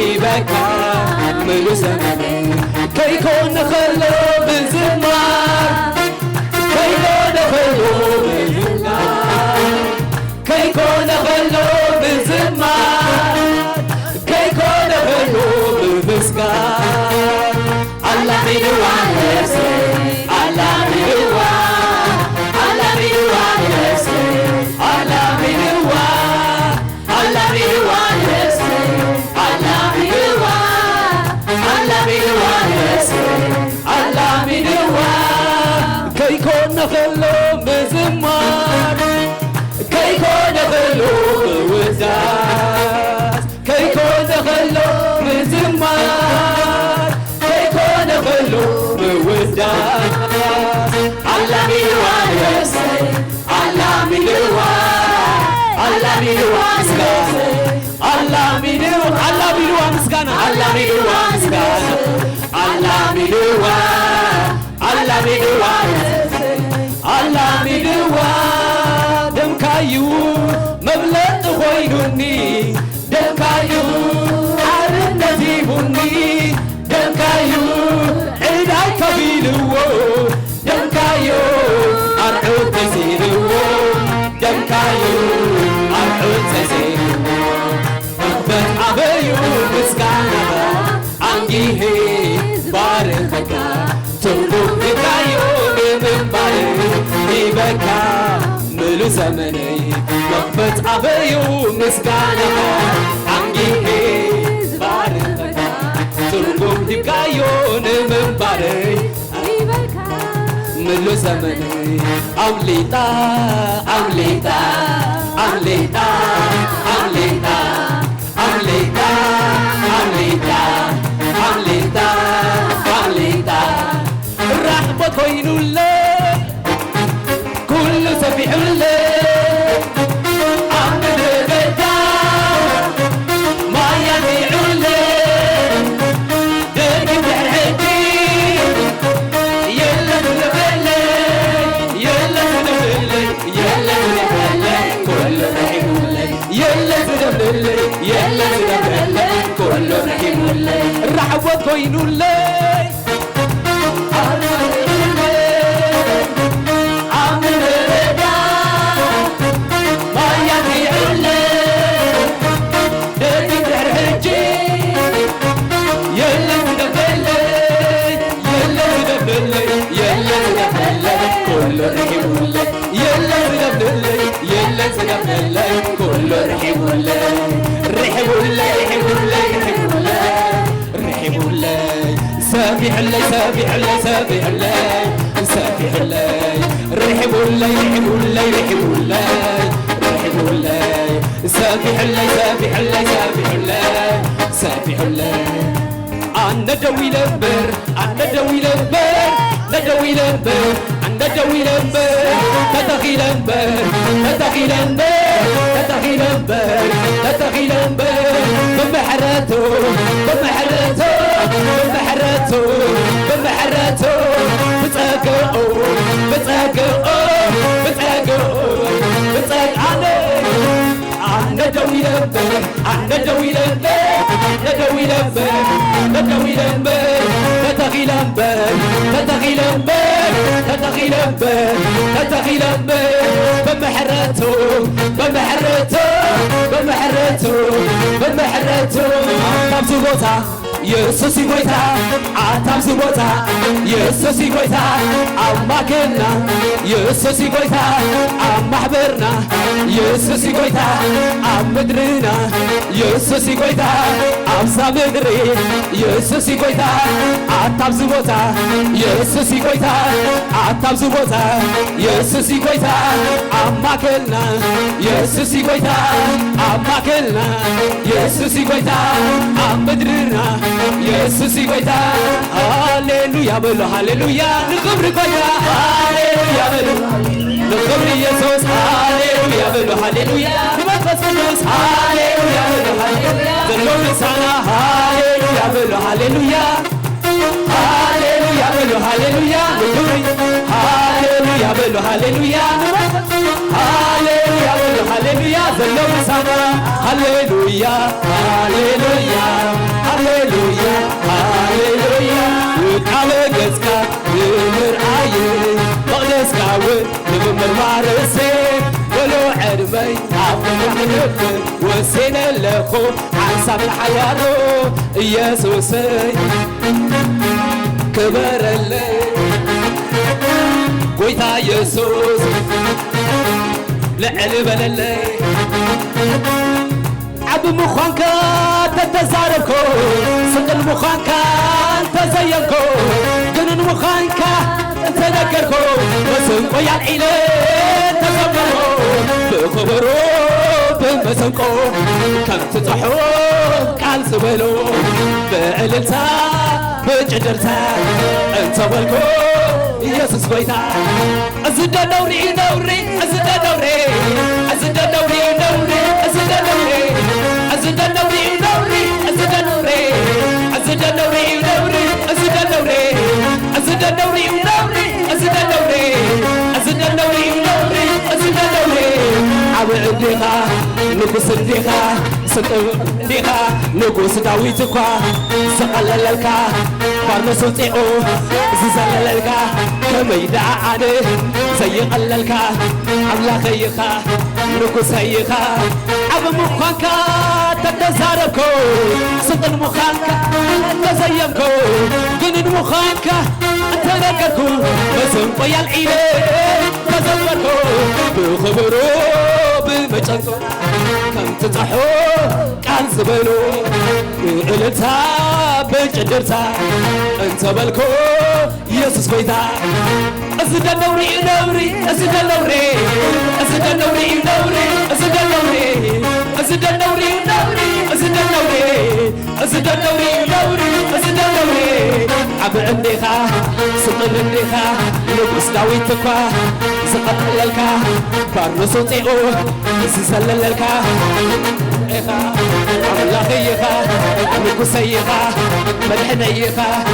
يبكى ملو زمني كيكون خلو بزمار كيكون خلو بزمار كيكون خلو بزمار كيكون خلو بمسكار الله بيدوان يسي الله بيدوان الله بيدوان يسي الله بيدوان الله بيدوان يسي الله بيدوان الله بيدوان يسي الله بيدوان كيكون خلو بزمار كيكون خلو بوزاز كيكون خلو بزمار كيكون خلو بوزاز الله بيدوان يسي الله بيدوان الله بيدوان مسكانة الله بيدوان الله بيدوان مسكانة الله بيدوان مسكانة الله بيدوان الله بيدوان الله بيدوان دمكايو مبلغ خوينوني دمكايو عرنتي بني دمكايو عيداي كبيلو دمكايو أرعود تسيرو دمكايو أرعود تسيرو مقبت عبيو مسكانة عنجيه باركك تنبو دمكايو من بارك يبكى ملو زمني مقبت عبيو مسكانة عنجيه باركك تنبو دمكايو من بارك ملو زمني أمليتا أمليتا أمليتا أمليتا أمليتا أمليتا أمليتا أمليتا الرحمة كوين الله كل سبيح الله أمن بدا ما يبيع الله دني بحرتي يلا نبلي يلا نبلي يلا نبلي كل رحم الله يلا نبلي يلا نبلي كل رحم الله الرحمة كوين الله كل رحم الله يلا زقبلي يلا زقبلي كل رحم الله رحم الله رحم الله رحم الله رحم الله سابح الله سابح الله سابح الله سابح الله رحم الله رحم الله رحم الله رحم الله سابح الله سابح الله سابح الله سابح الله أنا دوي لبر أنا دوي لبر ندوي لبر ندوي لبر تتغي لبر تتغي لبر تتغي لبر تتغي لبر بمحرته بمحرته بمحرته بمحرته بتساقو بتساقو بتساقو بتساق أنا ندوي لبر أنا ندوي لبر ندوي لبر ندوي لبر تتغي لبر تتغي لبر تتغي لبر تتغي لبر بمحرته بمحرته بمحرته بمحرته تابزو بوتا يسوسي بوتا تابزو بوتا يسوسي بوتا أماكننا يسوسي بوتا أمحبرنا يسوسي بوتا أمدرنا يسوسي بوتا أمسا مدري يسوسي بوتا أتابزو بوتا يسوسي بوتا أتابزو بوتا يسوسي بوتا أماكننا يسوسي بوتا أماكننا يسوسي بوتا أمدرنا يسوسي بوتا هاليلويا بلو هاليلويا نخبر بوتا هاليلويا بلو نخبر يسوس هاليلويا بلو هاليلويا نمثل قدوس هاليلويا بلو هاليلويا ذلو لسانا هاليلويا بلو هاليلويا هاليلويا بلو هاليلويا هاليلويا بلو هاليلويا هاليلويا بلو هاليلويا ذلو لسانا هاليلويا هاليلويا وسين لخو حساب الحيارو يسوسي كبر اللي قويتا يسوس لعلب اللي عب مخانكا تتزاركو صدق المخانكا تزينكو جنن مخانكا تذكركو وسنكو يا العيلة تزمرو بخبرو بمسنكو كم تطحو قال سبلو بألتا بجدرتا انت والكو يسوس بيتا أزد دوري دوري أزد دوري أزد دوري دوري أزد دوري أزد دوري دوري أزد دوري أزد دوري دوري أزد دوري أزد دوري دوري أزد دوري أزد دوري دوري أزد دوري عوي عنديها نقص عنديها سنتو عنديها نقص داويتكوا سقلللكا فارنسو تيقو زلللكا كميدا عاني زي قللكا عملا خيخا نقص هيخا عب مخانكا تتزاركو سطن مخانكا تزينكو جنن مخانكا تنكركو بسنقو يا العيلة تزمركو بخبرو بمجنكو كم تطحو قال زبلو بقلتا بجدرتا انت بالكو يسوس بيتا أزد النوري نوري أزد النوري أزد النوري نوري أزد النوري أزد النوري نوري أزد النوري أزد النوري نوري أزد النوري عب عنديها سطل عنديها نقص داويتكوا سقط للكا فارنسو تيقو زلللكا إخا عملا خيخا نقص هيخا مدحنيخا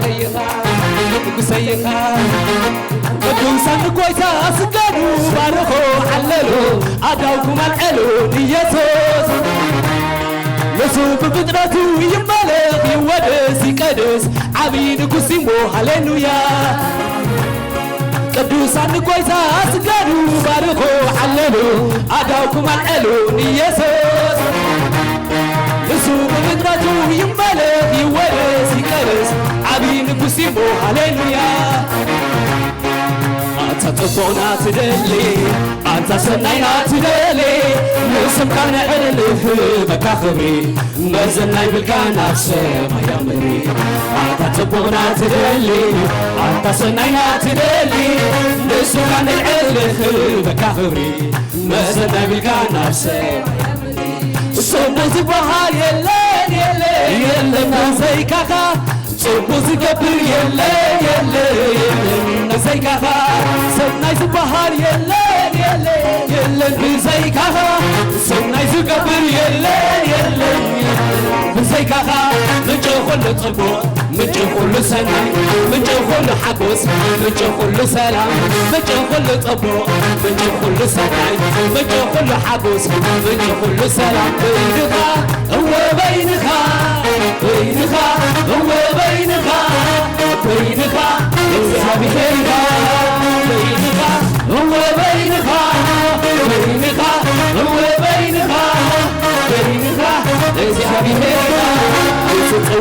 خيخا نقص هيخا قدوسان قويتا سقدو بارخو حللو أداوكم العلو يسوس يسوب بقدرتو يمالك يودس يقدس عبيد قسمو هاليلويا قدوسان قويتا سقدو بارخو حللو أداوكم العلو يسوس يسوب بقدرتو يمالك يودس يقدس عبيد قسمو هاليلويا أنت تطبونا تدلي أنت سنينا تدلي نسم كان علف مكاخبي مزناي بالكان أفسما يا مري أنت تطبونا تدلي أنت سنينا تدلي نسم كان علف مكاخبي مزناي بالكان أفسما يا مري صبوز بحال يلين يلين يلين زي كاكا صبوز كبير يلين يلين زي كاكا سناي زبحال يلين يلين يلين زي كاكا سناي زكبير يلين يلين زي كاكا من جو كل طبو من جو كل سناي من جو كل حبوس من جو كل سلام من جو كل طبو من جو كل سناي من جو كل حبوس من جو كل سلام بينها هو بينها بينها هو بينها بينها يسابي بينها بينها هو بينها بينها هو بينها بينها يسابي بينها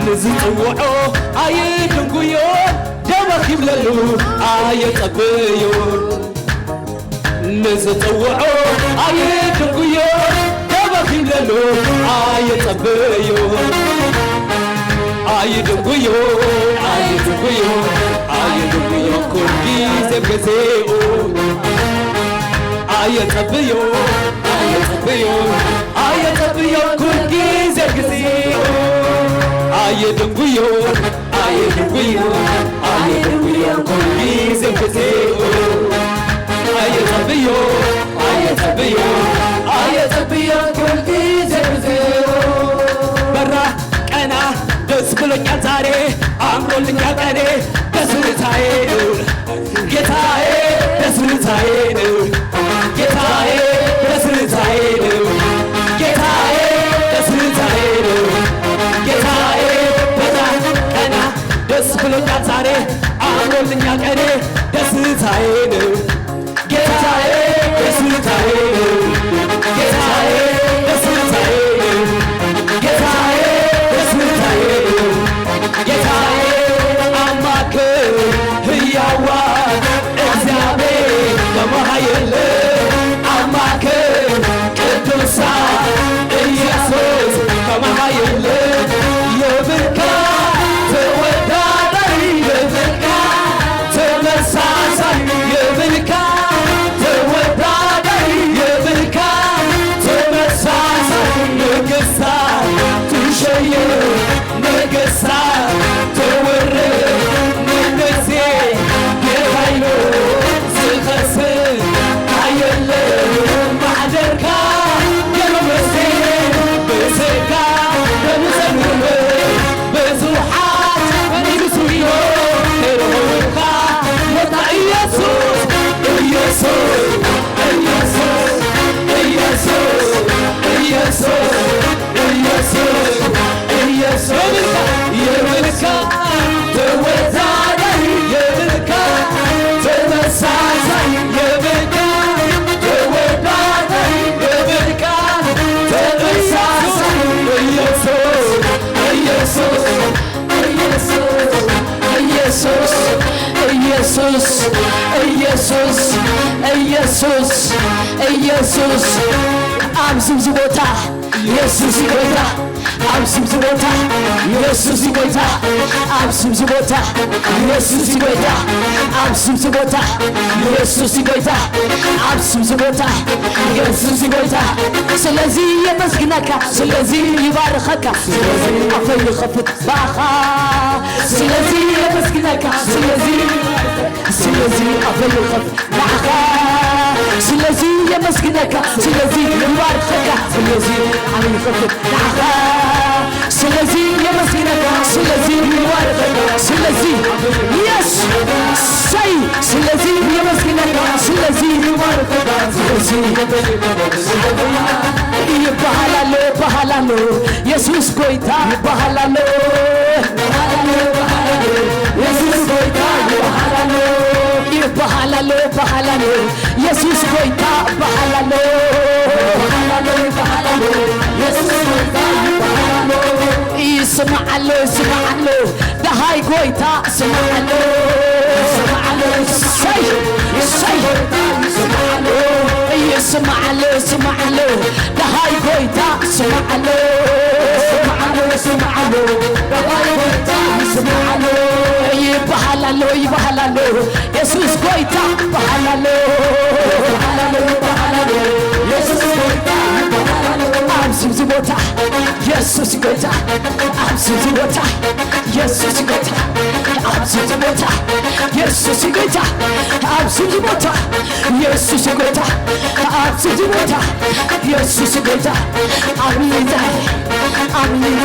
نزطوعو أيدنقيو دمخيب للو أيطبيو نزطوعو أيدنقيو دمخيب للو أيطبيو أيدنقيو أيدنقيو أيدنقيو كل جيزة بزيو أيطبيو أيطبيو أيطبيو كل جيزة بزيو أيدنقيو أيدنقيو أيدنقيو كل جيزة بزيو أيطبيو أيطبيو أيطبيو كل جيزة بزيو برا أنا دس بلونيا زاري أمرولنيا كاني دس بلتاينو جتاي دس بلتاينو جتاي دس بلتاينو جتاي دس بلتاينو جتاي برا أنا دس بلونيا زاري أمرولنيا كاني دس بلتاينو جتاي دس بلتاينو جتاي دس بلتاينو جتاي ጌታዬ አምላክ ሕያዋ እግዚአብሔር በመሃይል አምላክ ቅዱሳን ኢየሱስ በመሃይል የብርካ ተወዳዳሪ የብርካ ተመሳሳይ የብርካ ተወዳዳሪ የብርካ ተመሳሳይ ንግሥታት ትሸይር ነገሥታት ተወርድ ንጉሴ ጌታዬ ዝኸስር አየለም ማሕደርካ የመመስቴ ብስጋ በምዘንብ ብዙሓት ንጉሱዮ ንርሁካ ሞታ ኢየሱስ ኢየሱስ ኢየሱስ ኢየሱስ ኢየሱስ ኢየሱስ ኢየሱስ የብርካ ተወዳዳሪ የብርካ ተመሳሳይ የብርካ ተወዳዳሪ የብርካ ተመሳሳይ ኢየሱስ ኢየሱስ ኢየሱስ ኢየሱስ ኢየሱስ ኢየሱስ ኢየሱስ አብዝብዝ ቦታ ኢየሱስ ይጎታ አብዝብዝ ቦታ ኢየሱስ ይጎታ አብዝብዝ ቦታ ኢየሱስ ይጎታ አብዝብዝ ቦታ ኢየሱስ ይጎታ አብዝብዝ ቦታ ኢየሱስ ይጎታ ስለዚህ የመስግነካ ስለዚህ ይባርከካ ስለዚህ አፈይ ኸፍት ባኻ ስለዚህ የመስግነካ ስለዚህ አፈይ ኸፍት ባኻ ስለዚህ የመስግነካ ስለዚህ ይባርከካ ስለዚህ አፈይ ኸፍት ባኻ ስለዚህ የመስግነካ ስለዚህ ይባርከካ ስለዚህ ኢየሱስ ሳይ ስለዚህ የመስግነካ ስለዚህ ይባርከካ ስለዚህ ይባሃላል ይባሃላል ኢየሱስ ጎይታ ይባሃላል ኢየሱስ ጎይታ ይባሃላል ይባሃላል ይባሃላል ኢየሱስ ጎይታ ይባሃላል ይባሃላል ኢየሱስ ጎይታ ይባሃላል ይስማዓል ይስማዓል ደሃይ ጎይታ ይስማዓል ሳይ ሳይ ይስማዓል ይስማዓል ይስማዓል ደሃይ ጎይታ ይስማዓል ይስማዓል ደሃይ ጎይታ ይስማዓል ይባሃላል ይባሃላል ኢየሱስ ጎይታ ይባሃላል ይባሃላል ኢየሱስ ጎይታ ይባሃላል አብዝብዝ ቦታ ኢየሱስ ጎይታ አብዝብዝ ቦታ ኢየሱስ ጎይታ አብዝቶ ቦታ ኢየሱስ ጌታ አብዝቶ ቦታ ኢየሱስ ጌታ አብዝቶ ቦታ ኢየሱስ ጌታ አምልጣ አምልጣ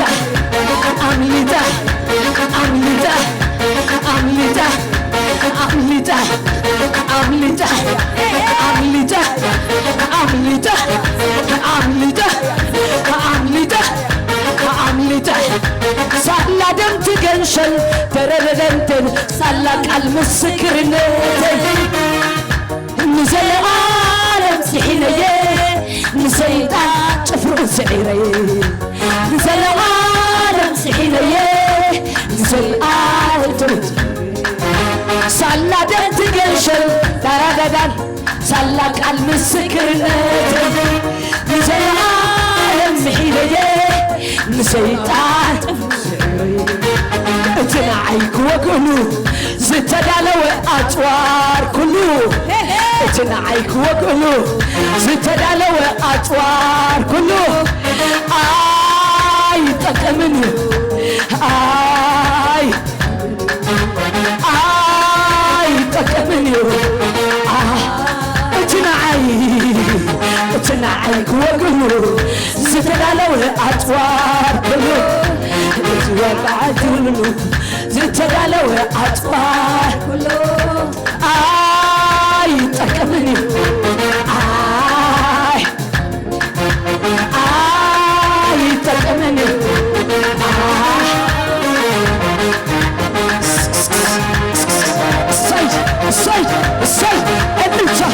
አምልጣ አምልጣ አምልጣ አምልጣ አምልጣ አምልጣ አምልጣ አምልጣ አምልጣ አምልጣ ሳላደም ትገንሸል ተረረደንተን ሳላቃል ምስክርነት ንዘለዓለም ሲሒነየ ንሰይጣን ጭፍሩ ስዒረየ ንዘለዓለም ሲሒነየ ንዘለዓለም ትውት ሳላደም ትገንሸል ተረረደን ሳላቃል ምስክርነት ንዘለዓለም ሲሒነየ ንሰይጣን اتنعيك وقلو زتدالو أطوار كلو اتنعيك وقلو زتدالو أطوار كلو آي تكمني آي تكمني اتنعيك وقلو زتدالو أطوار كلو وقعدوا زتدالو أطفال كله تكمني تكمني صي ابنشا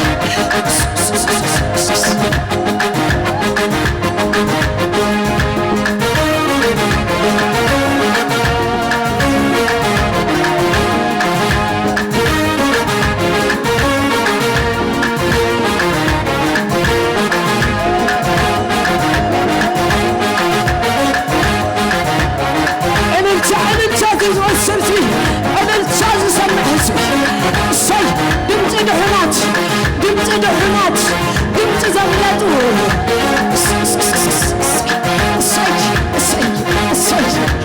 دحمات دمت زغلاتو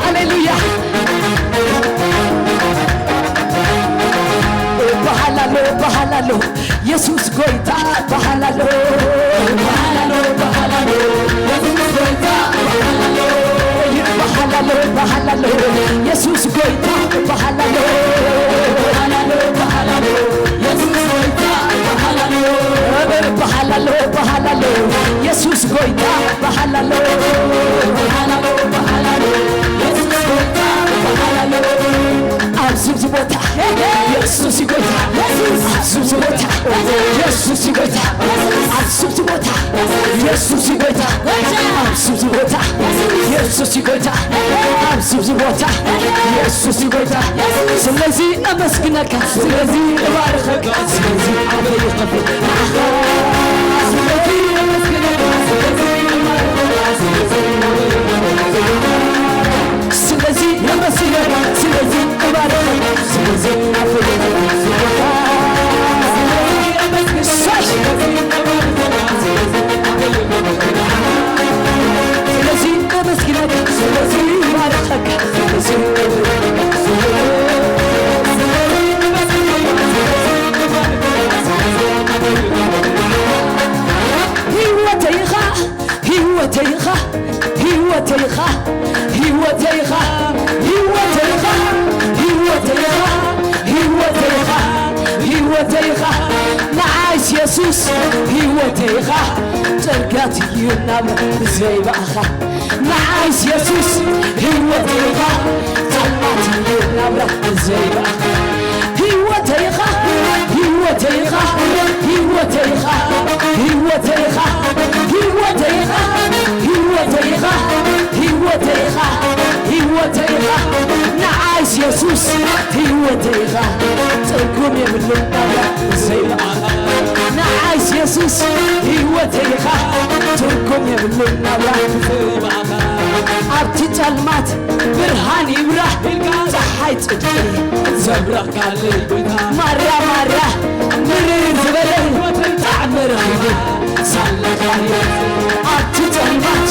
هاليلويا بحلالو يسوس قويتا بحلالو يسوس قويتا بحلالو يسوس قويتا بحلالو يسوس قويتا بحلالو يسوس قويتا بحلالو يسوس قويتا بحلالو أبزوز بوتا يسوس قويتا أبزوز بوتا يسوس قويتا أبزوز بوتا يسوس قويتا أبزوز بوتا يسوس قويتا أبزوز بوتا يسوس قويتا سلازي أمسكنك سلازي أبارخك سلازي أبارخك سلازي أمسكنك سلازي أمسكنك سلازي أبارخك سلازي أبارخك يسوس هيوتيخا ترقاتي ينام زي بأخا معايس يسوس هيوتيخا تلماتي ينام زي بأخا هيوتيخا هيوتيخا هيوتيخا هيوتيخا هيوتيخا هيوتيخا هيوتيخا هيوتيخا معايس يسوس هيوتيخا ترقوم يملونا زي بأخا نعايس يسوس هيوتيخا تركم يبلونا بأخا أبتي تلمات برهاني براه تحاي تجري زبرا كالي مرة مرر زبلي تعمر خيبي سالكاني أبتي تلمات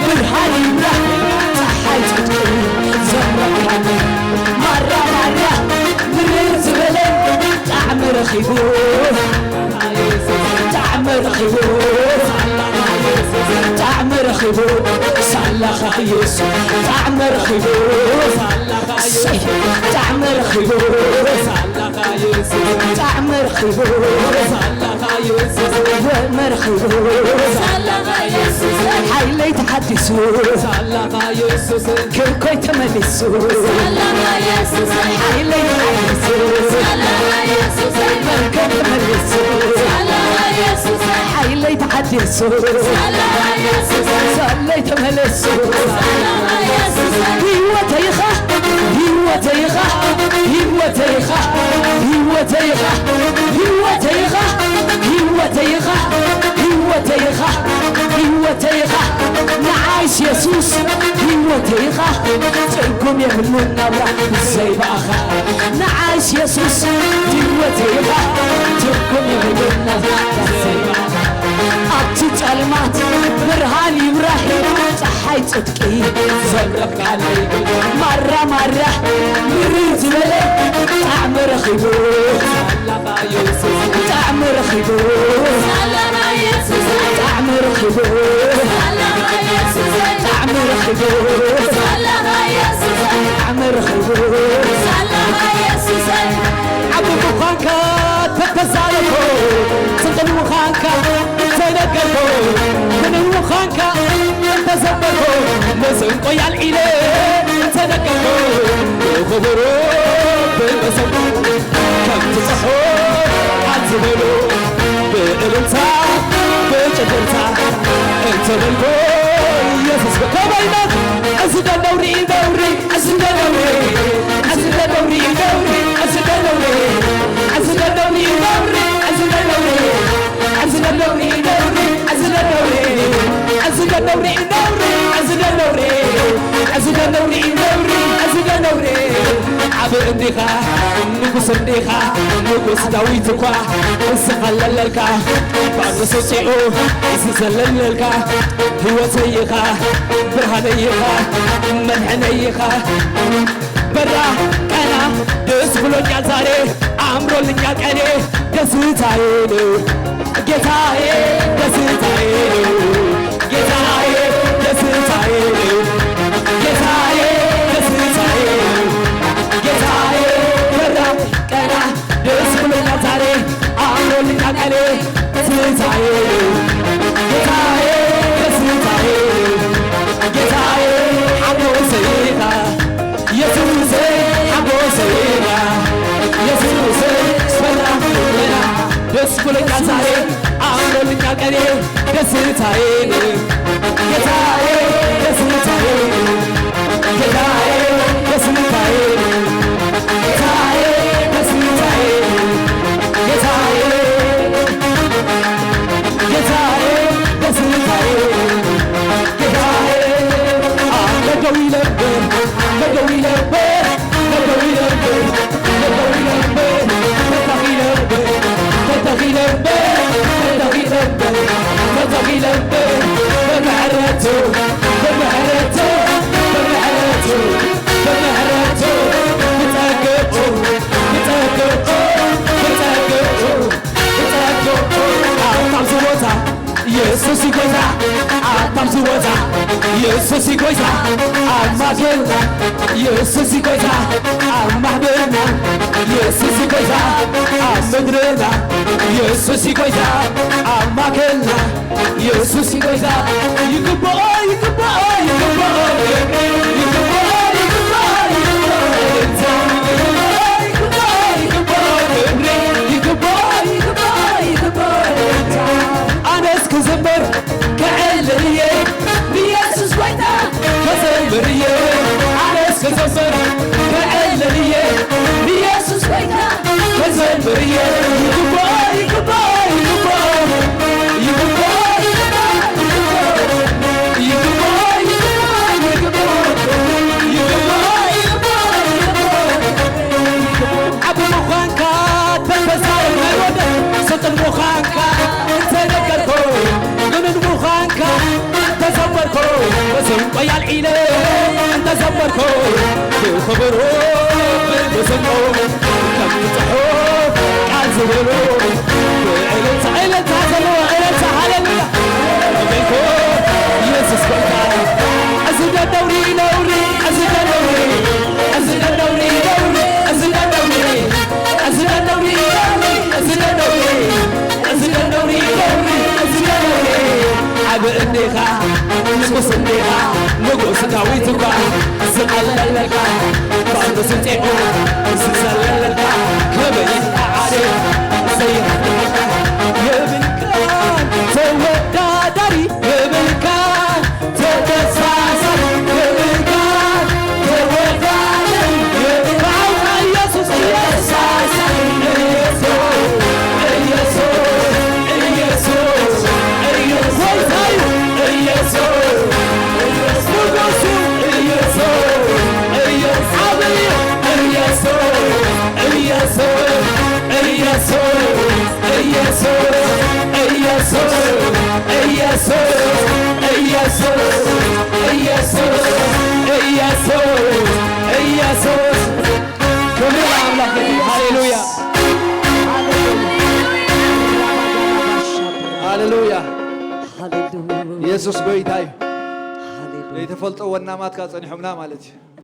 برهاني براه تحاي تجري زبرا كالي مرة ኢየሱስ ጣዕመ ረኺቡ ጣዕመ ረኺቡ ጣዕመ ረኺቡ ወመረኺቡ ሓይለይ ተሓዲሱ ክርኮይ ተመሊሱ ሓይለይ ተሓዲሱ መርከብ ተመሊሱ ሓይለይ ተሓዲሱ ሰለይ ተመሊሱ ህይወተይኻ ህይወተይኻ ህይወተይኻ ህይወተይኻ ህይወተይኻ ህይወተይኻ ህይወተይኻ ህይወተይኻ ንዓይስ ኢየሱስ ህይወተይኻ ትርጉም የብሉ ናብራ ዘይባኻ ንዓይስ ኢየሱስ ህይወተይኻ ትርጉም የብሉ ናብራ ዘይባኻ ኣብቲ ጨልማት ብርሃን ይብራህ ፀሓይ ጽድቂ ዘብረቃለይ ማራ ማራ ምርር ዝበለ ጣዕመ ረኺቡ ጣዕመ ረኺቡ ጣዕመ ረኺቡ ጣዕመ ረኺቡ ጣዕመ ረኺቡ ዓብ ምዃንካ ተተዛረኮ ስልጥን ምዃንካ ተነገርኮ ምንም ምዃንካ ተዘመርኮ መሰንቆ ያልዒለ ተነገርኮ ክብሮ ብመሰንቆ ከም ትጽሕፎ ቃል ዝበሎ ብእልልታ ብጭድርታ እንተበልኮ ኢየሱስ ከመይና أزد دوري دوري أزد دوري أزد دوري دوري أزد دوري أزد دوري دوري أزد دوري أزد دوري دوري أزد دوري أزد دوري دوري أزد دوري أزد دوري دوري أزد دوري عبر انديخا نقص انديخا نقص داويتكوا سخلللكا بعد سوسيو سخلللكا هو سيخا برهانيخا مدحنيخا برا كانا دس بلونيال زاري عمرو لنيال كاني دسوتاينو ጌታዬ ደስታዬ ጌታዬ ደስታዬ ጌታዬ ደስታዬ ጌታዬ በራ ቀና ደስ ብሎኛል ዛሬ አምሮልኛል ቀኔ ደስታዬ ጌታዬ ደስታዬ ጌታዬ ሐሞሴታ ኢየሱሴ ሐሞሴታ ኢየሱሴ በራ ቀና ደስ ብሎኛል ዛሬ አምሮልኛል ቀኔ ደስታዬ ጌታዬ ደስታዬ ጌታዬ ደስታዬ ጌታዬ ደስታዬ ጌታዬ ጌታዬ ደስታዬ ጌታዬ ነገው ይለብህ ነገው ይለብህ ነገው ይለብህ ነገው ይለብህ ነገው ይለብህ بمعرته بمعرته بمعرته بمعرته بتأكدته بتأكدته بتأكدته بتأكدته أعطم زوجة يسوع سيجوزا أعطم زوجة يسوع سيجوزا أما كلنا يسوع سيجوزا أما بنا يسوع سيجوزا أمدرنا يسوع سيجوزا أما كلنا يسوع سيجوزا يكبر يكبر يكبر كزمر كعلريه بيسوس ويتا كزمريه عرس كزمر كعلريه بيسوس ويتا كزمريه يكبر يكبر يكبر يكبر يكبر يكبر عبد مخانكا تنفسار المرودة صوت المخانكا بسنقو يالعيلة انت زبركو بخبرو بسنقو كم تحو قال زبرو بعلت علت هزلو علت هللو بيكو يسوس بيكا أزد الدوري በስንጤኦ ስዘለለልካ ከበይታ ዓደ ዘይረካ የብልካን ተወዳዳሪ የብልካን ተተሳሳሪ የብልካን ተወዳዳሪ የብልካን ኢየሱስ ኢየሳሳሪ ሃሌሉያ ኢየሱስ ጎይታ እዩ። የተፈልጦ ወናማትካ ጸኒሖምና ማለት እዩ።